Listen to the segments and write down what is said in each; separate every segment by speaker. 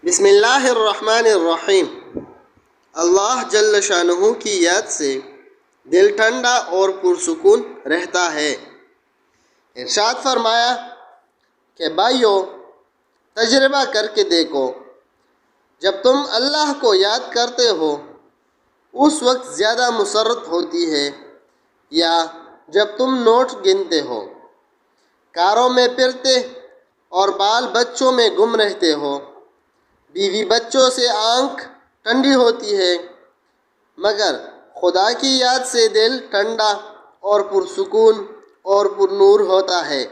Speaker 1: بسم اللہ الرحمن الرحیم۔ اللہ جل شانہ کی یاد سے دل ٹھنڈا اور پرسکون رہتا ہے۔ ارشاد فرمایا کہ بھائیو تجربہ کر کے دیکھو، جب تم اللہ کو یاد کرتے ہو اس وقت زیادہ مسرت ہوتی ہے یا جب تم نوٹ گنتے ہو، کاروں میں پھرتے اور بال بچوں میں گم رہتے ہو، بیوی بچوں سے آنکھ ٹھنڈی ہوتی ہے، مگر خدا کی یاد سے دل ٹھنڈا اور پرسکون اور پر نور ہوتا ہے۔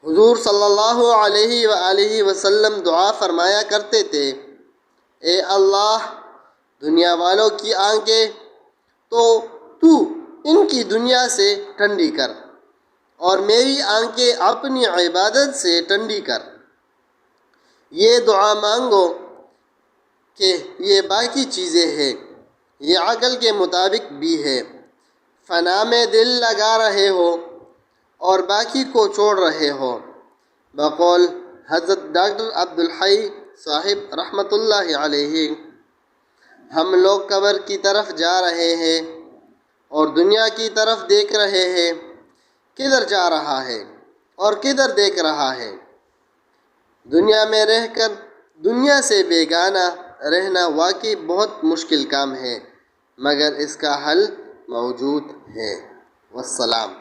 Speaker 1: حضور صلی اللہ علیہ وآلہ وسلم دعا فرمایا کرتے تھے، اے اللہ دنیا والوں کی آنکھیں تو ان کی دنیا سے ٹھنڈی کر اور میری آنکھیں اپنی عبادت سے ٹھنڈی کر۔ یہ دعا مانگو کہ یہ باقی چیزیں ہیں، یہ عقل کے مطابق بھی ہے۔ فنا میں دل لگا رہے ہو اور باقی کو چھوڑ رہے ہو، بقول حضرت ڈاکٹر عبدالحی صاحب رحمۃ اللہ علیہ۔ ہم لوگ قبر کی طرف جا رہے ہیں اور دنیا کی طرف دیکھ رہے ہیں، کدھر جا رہا ہے اور کدھر دیکھ رہا ہے؟ دنیا میں رہ کر دنیا سے بیگانہ رہنا واقعی بہت مشکل کام ہے، مگر اس کا حل موجود ہے۔ والسلام۔